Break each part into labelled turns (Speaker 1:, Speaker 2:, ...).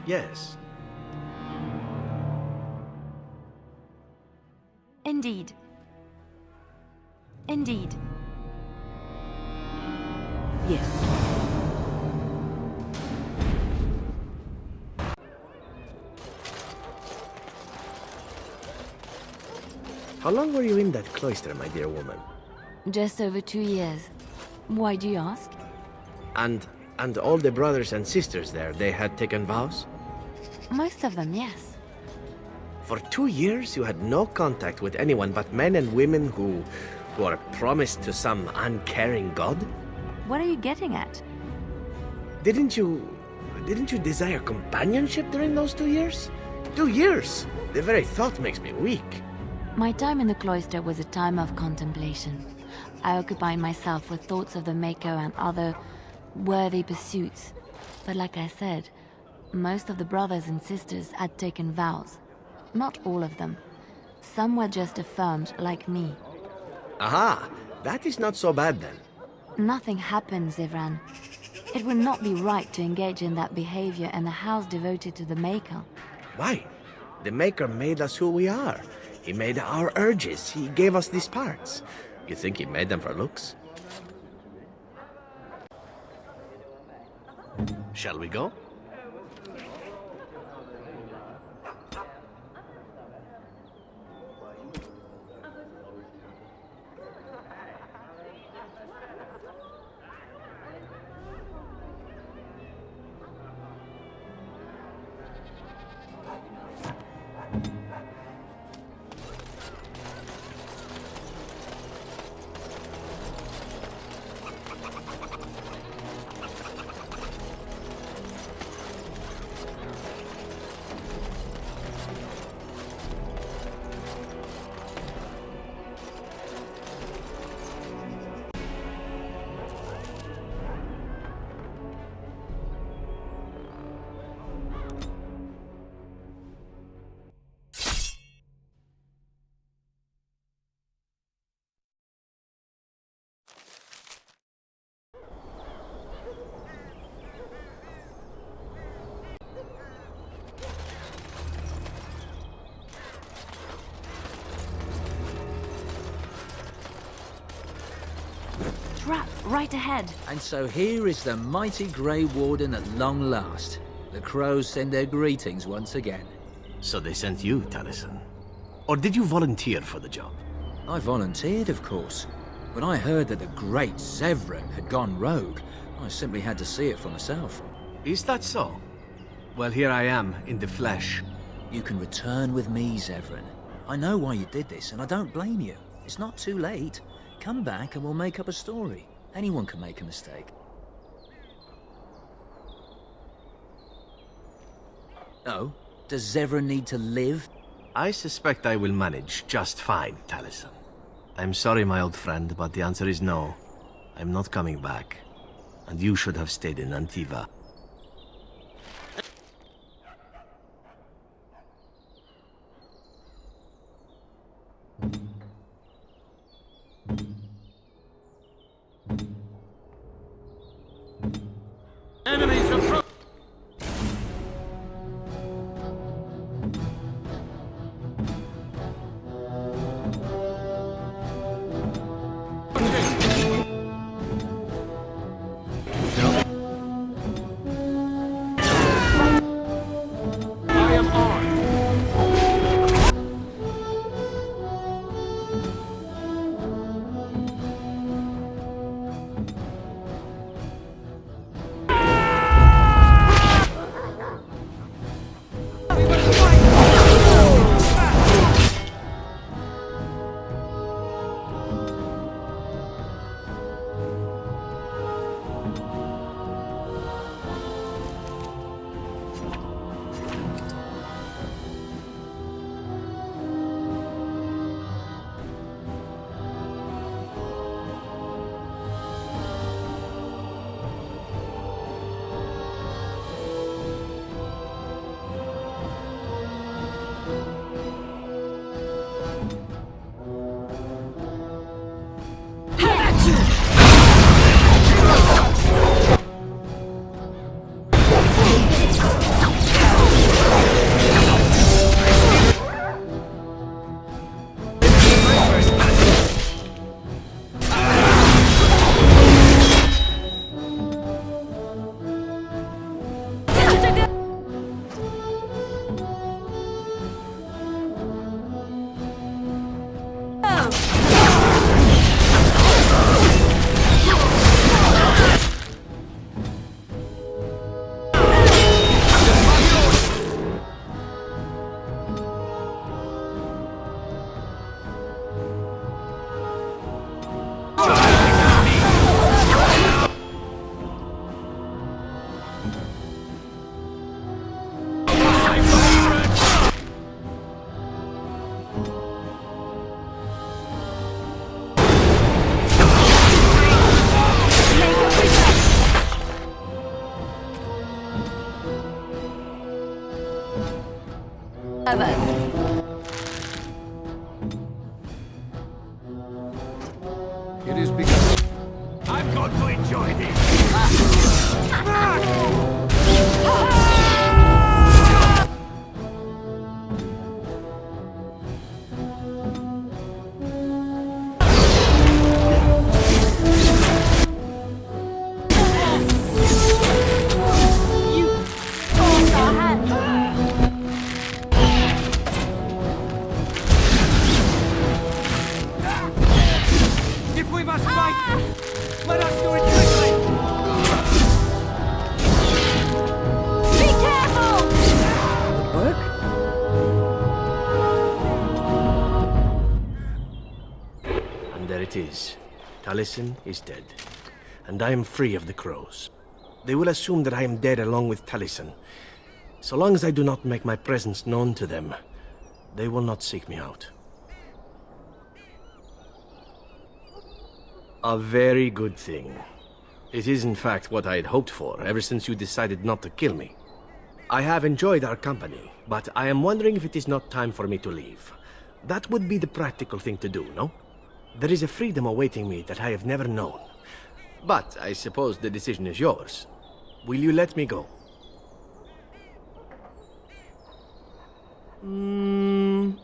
Speaker 1: Yes.
Speaker 2: Indeed. Indeed. Yes.
Speaker 1: How long were you in that cloister, my dear woman?
Speaker 2: Just over 2 years. Why do you ask?
Speaker 1: And all the brothers and sisters there, they had taken vows?
Speaker 2: Most of them, yes.
Speaker 1: For 2 years, you had no contact with anyone but men and women who are promised to some uncaring god?
Speaker 2: What are you getting at?
Speaker 1: Didn't you desire companionship during those 2 years? 2 years! The very thought makes me weak.
Speaker 2: My time in the cloister was a time of contemplation. I occupied myself with thoughts of the Maker and other worthy pursuits. But like I said, most of the brothers and sisters had taken vows. Not all of them. Some were just affirmed, like me.
Speaker 1: Aha! That is not so bad then.
Speaker 2: Nothing happened, Zevran. It would not be right to engage in that behavior in a house devoted to the Maker.
Speaker 1: Why? The Maker made us who we are. He made our urges. He gave us these parts. You think he made them for looks? Shall we go?
Speaker 2: Trap, right ahead.
Speaker 3: And so here is the mighty Grey Warden at long last. The crows send their greetings once again.
Speaker 1: So they sent you, Taliesen. Or did you volunteer for the job?
Speaker 3: I volunteered, of course. When I heard that the great Zevran had gone rogue, I simply had to see it for myself.
Speaker 1: Is that so? Well, here I am, in the flesh.
Speaker 3: You can return with me, Zevran. I know why you did this, and I don't blame you. It's not too late. Come back and we'll make up a story. Anyone can make a mistake. Oh? Does Zevran need to live?
Speaker 1: I suspect I will manage just fine, Taliesen. I'm sorry, my old friend, but the answer is no. I'm not coming back. And you should have stayed in Antiva.
Speaker 4: Enemies approach! I am armed.
Speaker 2: of us.
Speaker 4: It is because
Speaker 1: I'm going to enjoy this!
Speaker 2: You forced our hand.
Speaker 4: if we must fight, let us do it quickly!
Speaker 2: Be careful!
Speaker 3: Work?
Speaker 1: And there it is. Taliesen is dead. And I am free of the crows. They will assume that I am dead along with Taliesen. So long as I do not make my presence known to them, they will not seek me out. A very good thing. It is in fact what I had hoped for ever since you decided not to kill me. I have enjoyed our company, but I am wondering if it is not time for me to leave. That would be the practical thing to do, no? There is a freedom awaiting me that I have never known. But I suppose the decision is yours. Will you let me go?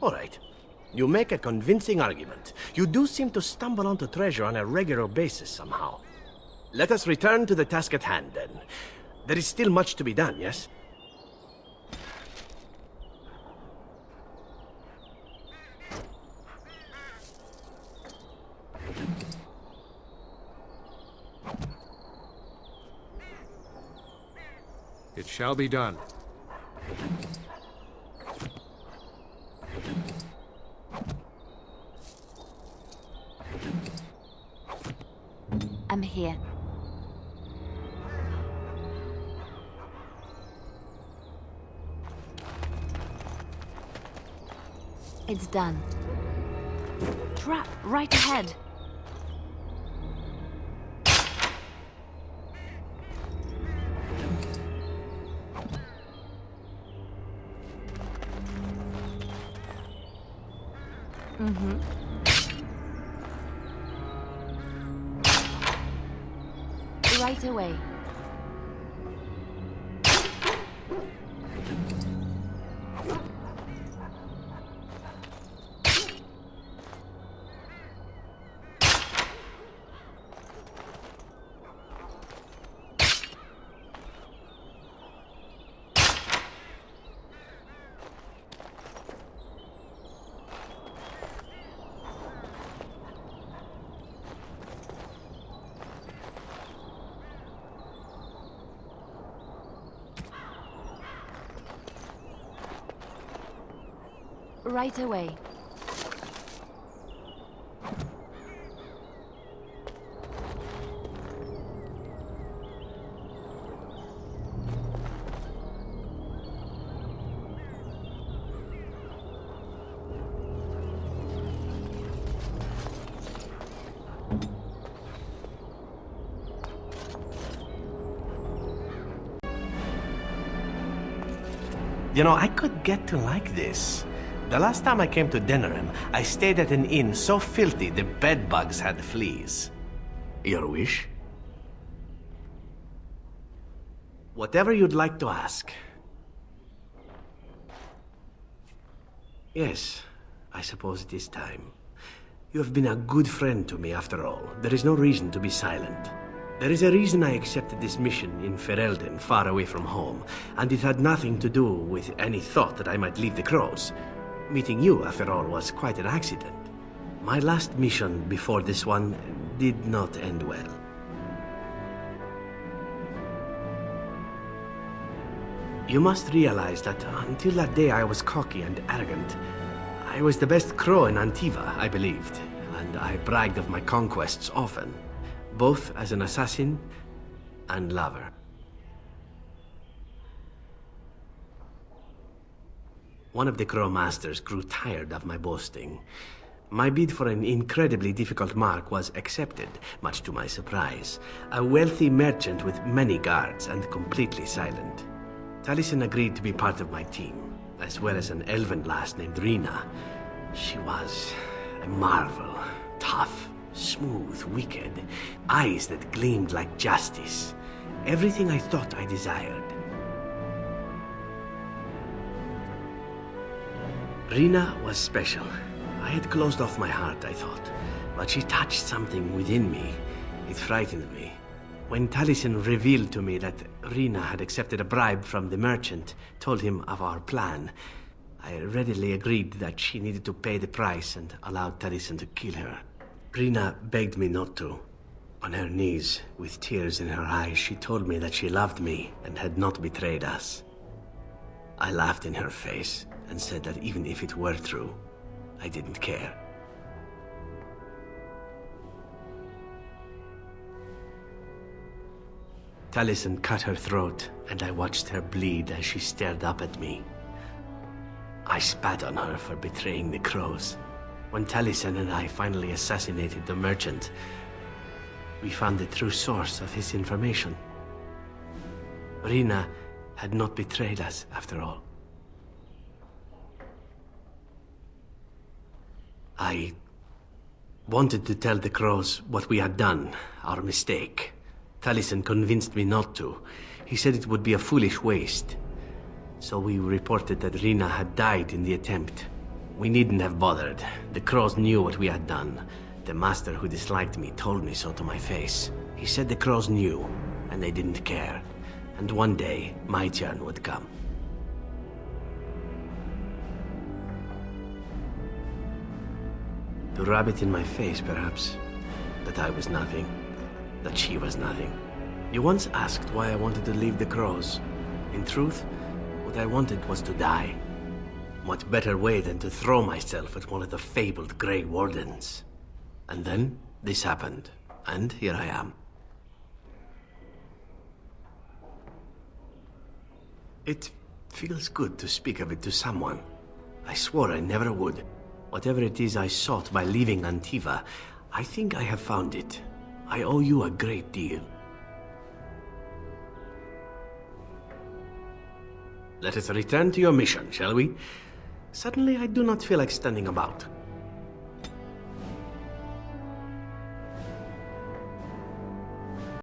Speaker 1: All right. You make a convincing argument. You do seem to stumble onto treasure on a regular basis somehow. Let us return to the task at hand, then. There is still much to be done, yes?
Speaker 4: It shall be done.
Speaker 2: I'm here. It's done. Trap right ahead. Right away. Right away.
Speaker 1: You know, I could get to like this. The last time I came to Denerim, I stayed at an inn so filthy the bedbugs had fleas. Your wish? Whatever you'd like to ask. Yes, I suppose it is time. You have been a good friend to me after all. There is no reason to be silent. There is a reason I accepted this mission in Ferelden, far away from home, and it had nothing to do with any thought that I might leave the crows. Meeting you, after all, was quite an accident. My last mission before this one did not end well. You must realize that until that day I was cocky and arrogant. I was the best crow in Antiva, I believed, and I bragged of my conquests often, both as an assassin and lover. One of the crow masters grew tired of my boasting. My bid for an incredibly difficult mark was accepted, much to my surprise. A wealthy merchant with many guards and completely silent. Taliesen agreed to be part of my team. as well as an elven lass named Rina. She was a marvel. Tough, smooth, wicked. Eyes that gleamed like justice. Everything I thought I desired. Rina was special. I had closed off my heart, I thought. But she touched something within me. It frightened me. When Taliesen revealed to me that Rina had accepted a bribe from the merchant, told him of our plan, I readily agreed that she needed to pay the price and allowed Taliesen to kill her. Rina begged me not to. On her knees, with tears in her eyes, she told me that she loved me and had not betrayed us. I laughed in her face and said that even if it were true, I didn't care. Taliesen cut her throat, and I watched her bleed as she stared up at me. I spat on her for betraying the crows. When Taliesen and I finally assassinated the merchant, we found the true source of his information. Rina had not betrayed us, after all. I wanted to tell the crows what we had done, our mistake. Taliesen convinced me not to. He said it would be a foolish waste. So we reported that Rina had died in the attempt. We needn't have bothered. The crows knew what we had done. The master who disliked me told me so to my face. He said the crows knew, and they didn't care. And one day, my turn would come. To rub it in my face, perhaps. That I was nothing. That she was nothing. You once asked why I wanted to leave the crows. In truth, what I wanted was to die. What better way than to throw myself at one of the fabled Grey Wardens? And then, this happened. And here I am. It feels good to speak of it to someone. I swore I never would. Whatever it is I sought by leaving Antiva, I think I have found it. I owe you a great deal. Let us return to your mission, shall we? Suddenly, I do not feel like standing about.